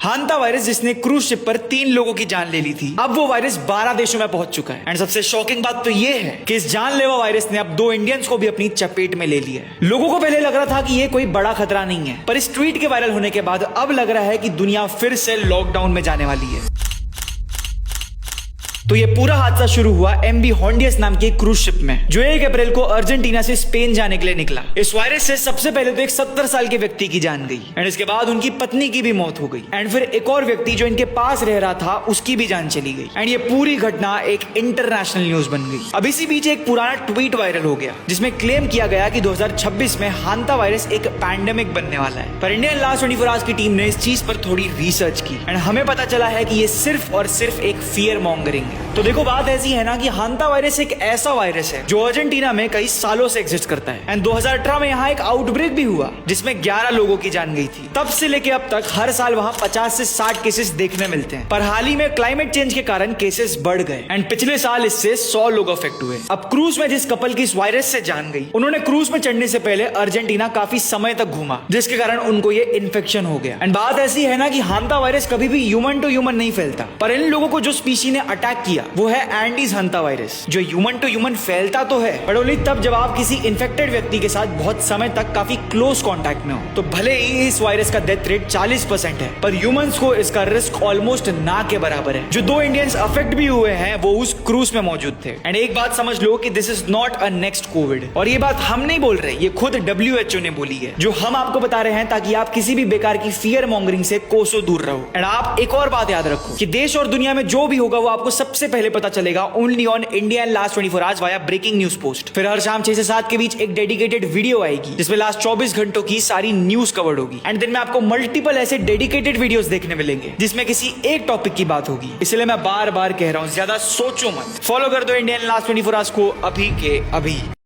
हांता virus जिसने cruise ship पर 3 लोगों की जान ले ली थी, अब वो वायरस 12 देशों में पहुंच चुका है। एंड सबसे शॉकिंग बात तो ये है कि इस जानलेवा वायरस ने अब 2 इंडियंस को भी अपनी चपेट में ले लिया है। लोगों को पहले लग रहा था कि ये कोई बड़ा खतरा नहीं है, पर इस ट्वीट के वायरल होने के बाद अब लग रहा है कि दुनिया फिर से लॉकडाउन में जाने वाली है। तो ये पूरा हादसा शुरू हुआ MV होंडियस नाम की क्रूज शिप में, जो 1 अप्रैल को अर्जेंटीना से स्पेन जाने के लिए निकला। इस वायरस से सबसे पहले तो एक 70 साल के व्यक्ति की जान गई, एंड इसके बाद उनकी पत्नी की भी मौत हो गई, एंड फिर एक और व्यक्ति जो इनके पास रह रहा था उसकी भी जान चली गई। एंड ये पूरी घटना एक इंटरनेशनल न्यूज बन गई। अब इसी बीच एक पुराना ट्वीट वायरल हो गया जिसमें क्लेम किया गया कि 2026 में हांता वायरस एक पैंडेमिक बनने वाला है। पर इंडियन लास्ट 24 आवर्स की टीम ने इस चीज पर थोड़ी रिसर्च की एंड हमें पता चला है कि ये सिर्फ और सिर्फ एक फियर मॉन्गरिंग है। तो देखो, बात ऐसी है ना कि हांता वायरस एक ऐसा वायरस है जो अर्जेंटीना में कई सालों से एग्जिस्ट करता है। एंड 2018 में यहाँ एक आउटब्रेक भी हुआ जिसमें 11 लोगों की जान गई थी। तब से लेके अब तक हर साल वहाँ 50 से 60 केसेस देखने मिलते हैं। पर हाल ही में क्लाइमेट चेंज के कारण केसेस बढ़ गए एंड पिछले साल इससे 100 लोग अफेक्ट हुए। अब क्रूज में जिस कपल की इस वायरस से जान गई, उन्होंने क्रूज में चढ़ने से पहले अर्जेंटीना काफी समय तक घूमा, जिसके कारण उनको ये इन्फेक्शन हो गया। एंड बात ऐसी है ना कि हांता वायरस कभी भी ह्यूमन टू ह्यूमन नहीं फैलता, पर इन लोगों को जो स्पीशी ने अटैक किया वो है एंडीज हांता वायरस, जो ह्यूमन टू ह्यूमन फैलता तो है, पर ओनली तब जब आप किसी इन्फेक्टेड व्यक्ति के साथ बहुत समय तक काफी क्लोज कांटेक्ट में हो। तो भले ही इस वायरस का डेथ रेट 40% है, पर ह्यूमंस को इसका रिस्क ऑलमोस्ट ना के बराबर है। जो 2 इंडियंस अफेक्ट भी हुए हैं वो उस क्रूज में मौजूद थे। एंड एक बात समझ लो कि this is not a next Covid, और ये बात हम नहीं बोल रहे, ये खुद WHO ने बोली है, जो हम आपको बता रहे हैं ताकि आप किसी भी बेकार की फियर मॉन्गरिंग से कोसों दूर रहो। एंड आप एक और बात याद रखो कि देश और दुनिया में जो भी होगा वो आपको सबसे पहले पता चलेगा only on India and last 24 hours via breaking news post. फिर हर शाम 6 से 7 के बीच एक डेडिकेटेड वीडियो आएगी जिसमें लास्ट 24 घंटों की सारी न्यूज कवर्ड होगी। एंड दिन में आपको मल्टीपल ऐसे डेडिकेटेड वीडियोस देखने मिलेंगे जिसमें किसी एक टॉपिक की बात होगी। इसलिए मैं बार बार कह रहा हूं, ज्यादा सोचो मत, फॉलो कर दो इंडियन लास्ट 24 आवर्स को अभी के अभी।